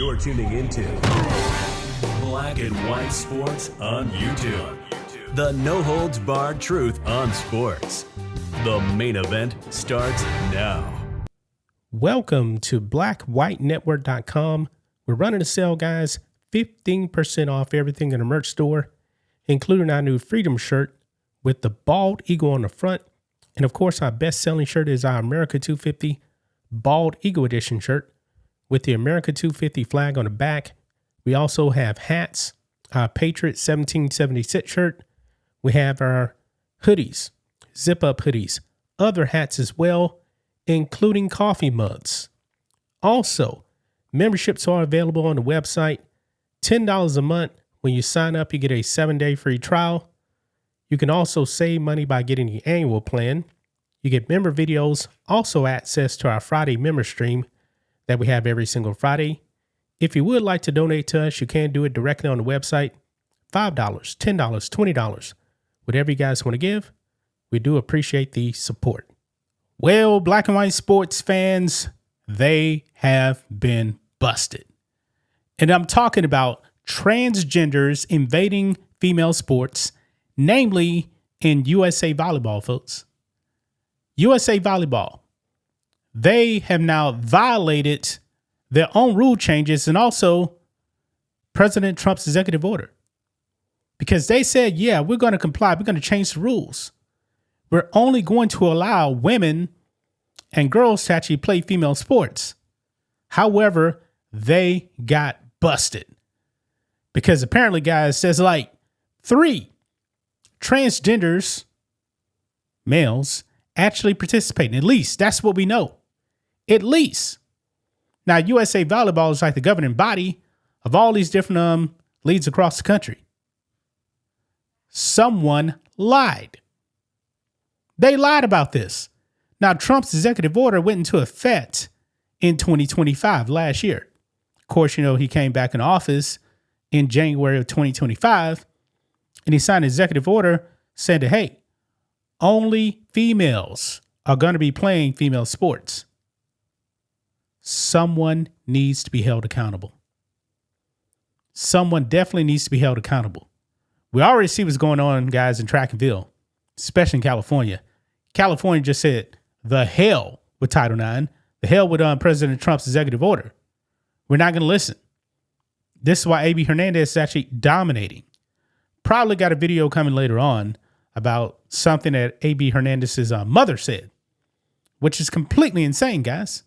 You're tuning into Black and White Sports on YouTube. The no-holds-barred truth on sports. The main event starts now. Welcome to blackwhitenetwork.com. We're running a sale, guys. 15% off everything in the merch store, including our new Freedom shirt with the bald eagle on the front. And of course, our best-selling shirt is our America 250 Bald Eagle Edition shirt with the America 250 flag on the back. We also have hats, our Patriot 1776 shirt. We have our hoodies, zip-up hoodies, other hats as well, including coffee mugs. Also, memberships are available on the website. $10 a month. When you sign up, you get a 7-day free trial. You can also save money by getting the annual plan. You get member videos, also access to our Friday member stream that we have every single Friday. If you would like to donate to us, you can do it directly on the website. $5, $10, $20, whatever you guys want to give. We do appreciate the support. Well, black and white sports fans, they have been busted. And I'm talking about transgenders invading female sports, namely in USA Volleyball, folks. USA Volleyball. They have now violated their own rule changes and also President Trump's executive order. Because they said, yeah, we're going to comply. We're going to change the rules. We're only going to allow women and girls to actually play female sports. However, they got busted. Because apparently, guys, there's like 3 transgenders, males, actually participating. At least that's what we know. At least. Now, USA Volleyball is like the governing body of all these different leagues across the country. Someone lied. They lied about this. Now, Trump's executive order went into effect in 2025, last year. Of course, you know, he came back in office in January of 2025, and he signed an executive order saying that, hey, only females are going to be playing female sports. Someone needs to be held accountable. Someone definitely needs to be held accountable. We already see what's going on, guys, in track and field, especially in California. California just said, the hell with Title IX, the hell with President Trump's executive order. We're not going to listen. This is why A.B. Hernandez is actually dominating. Probably got a video coming later on about something that A.B. Hernandez's mother said, which is completely insane, guys.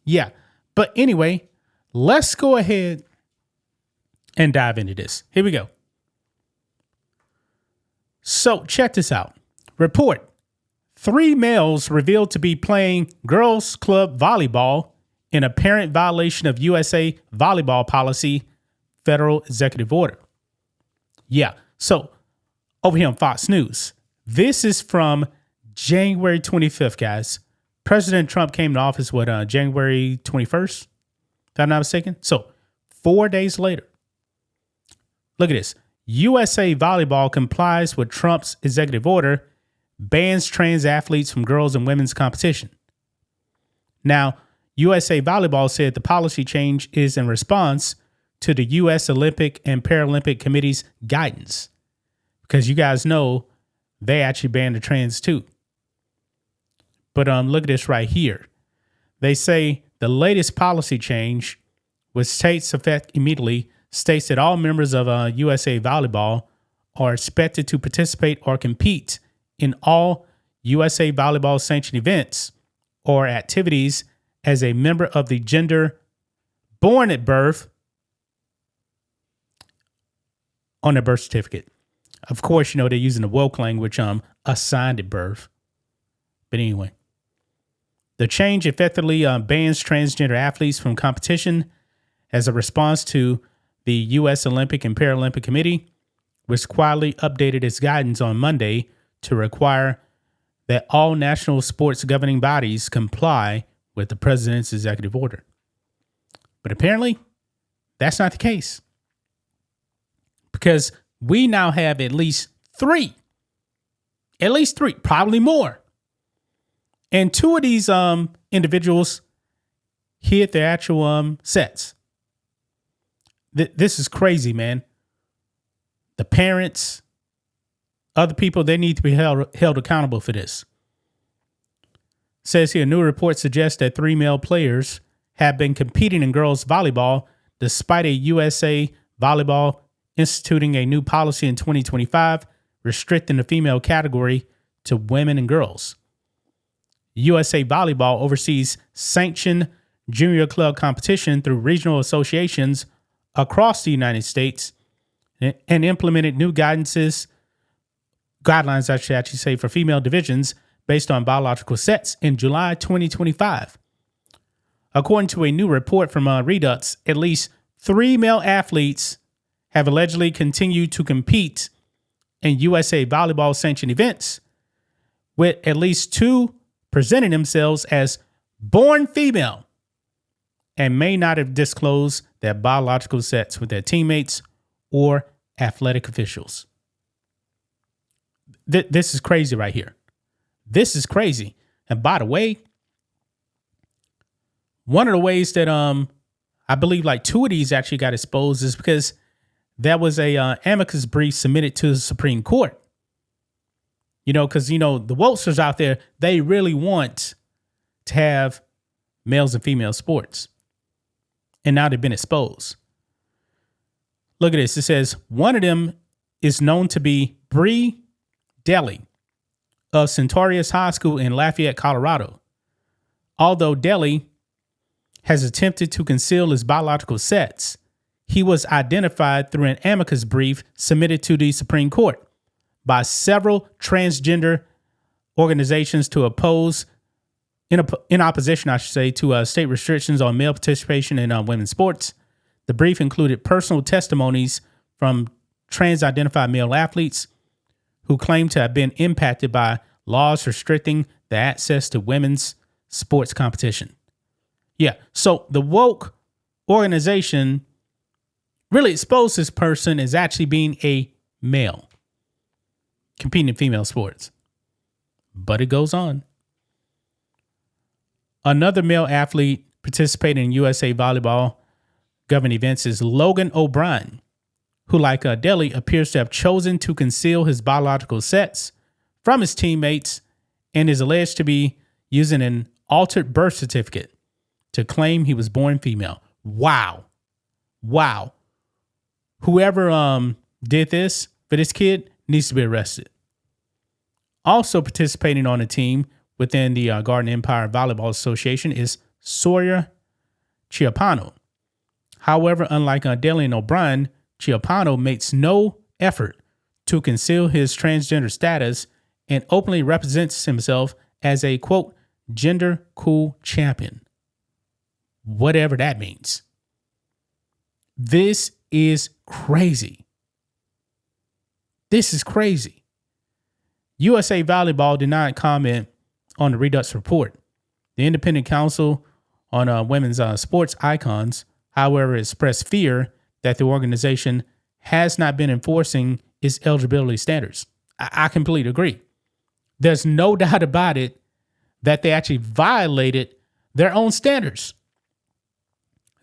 Yeah. But anyway, let's go ahead and dive into this. Here we go. So check this out. Report. 3 males revealed to be playing girls club volleyball in apparent violation of USA volleyball policy, federal executive order. Yeah. So over here on Fox News, this is from January 25th, guys. President Trump came to office, January 21st, if I'm not mistaken. So 4 days later, look at this. USA Volleyball complies with Trump's executive order, bans trans athletes from girls and women's competition. Now, USA Volleyball said the policy change is in response to the U.S. Olympic and Paralympic Committee's guidance. Because you guys know they actually banned the trans too. But look at this right here. They say the latest policy change, which takes effect immediately, states that all members of USA Volleyball are expected to participate or compete in all USA Volleyball sanctioned events or activities as a member of the gender born at birth on their birth certificate. Of course, you know, they're using the woke language, assigned at birth. But anyway, the change effectively bans transgender athletes from competition as a response to the U.S. Olympic and Paralympic Committee, which quietly updated its guidance on Monday to require that all national sports governing bodies comply with the president's executive order. But apparently, that's not the case. Because we now have at least three, probably more. And 2 of these individuals hit their actual sets. This is crazy, man. The parents, other people, they need to be held accountable for this. Says here, a new report suggests that 3 male players have been competing in girls volleyball despite a USA Volleyball instituting a new policy in 2025 restricting the female category to women and girls. USA Volleyball oversees sanctioned junior club competition through regional associations across the United States and implemented new guidelines, I should actually say, for female divisions based on biological sets in July 2025. According to a new report from Redux, at least 3 male athletes have allegedly continued to compete in USA Volleyball sanctioned events, with at least 2 presenting themselves as born female and may not have disclosed their biological sets with their teammates or athletic officials. This is crazy right here. This is crazy. And by the way, one of the ways that I believe like 2 of these actually got exposed is because there was a amicus brief submitted to the Supreme Court. Because, the wokesters out there, they really want to have males and female sports. And now they've been exposed. Look at this. It says one of them is known to be Bree Daly of Centaurus High School in Lafayette, Colorado. Although Daly has attempted to conceal his biological sets, he was identified through an amicus brief submitted to the Supreme Court by several transgender organizations to oppose, in opposition, I should say, to state restrictions on male participation in women's sports. The brief included personal testimonies from trans-identified male athletes who claim to have been impacted by laws restricting the access to women's sports competition. Yeah, so the woke organization really exposed this person as actually being a male competing in female sports. But it goes on. Another male athlete participating in USA Volleyball governed events is Logan O'Brien, who, like Daly, appears to have chosen to conceal his biological sets from his teammates and is alleged to be using an altered birth certificate to claim he was born female. Wow. Whoever did this for this kid needs to be arrested. Also participating on a team within the Garden Empire Volleyball Association is Sawyer Chiapano. However, unlike Daly and O'Brien, Chiapano makes no effort to conceal his transgender status and openly represents himself as a, quote, gender cool champion. Whatever that means. This is crazy. This is crazy. USA Volleyball did not comment on the Redux report. The Independent Council on Women's Sports Icons, however, expressed fear that the organization has not been enforcing its eligibility standards. I completely agree. There's no doubt about it that they actually violated their own standards.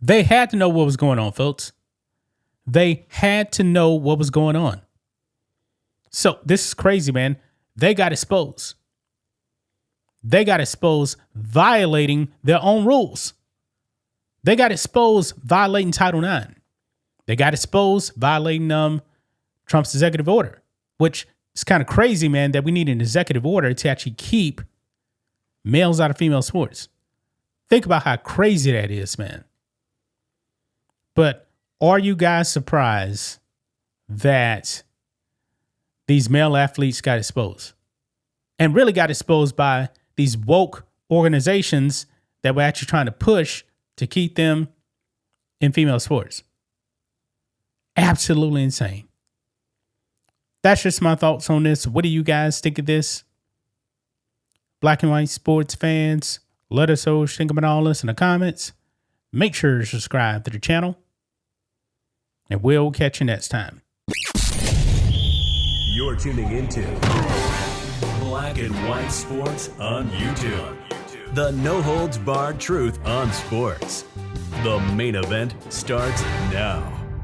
They had to know what was going on, folks. They had to know what was going on. So this is crazy, man. They got exposed. They got exposed violating their own rules. They got exposed violating Title IX. They got exposed violating Trump's executive order, which is kind of crazy, man, that we need an executive order to actually keep males out of female sports. Think about how crazy that is, man. But are you guys surprised that these male athletes got exposed? And really got exposed by these woke organizations that were actually trying to push to keep them in female sports. Absolutely insane. That's just my thoughts on this. What do you guys think of this? Black and white sports fans, let us know what you think about all this in the comments. Make sure to subscribe to the channel. And we'll catch you next time. You're tuning into Black and White Sports on YouTube. The no-holds-barred truth on sports. The main event starts now.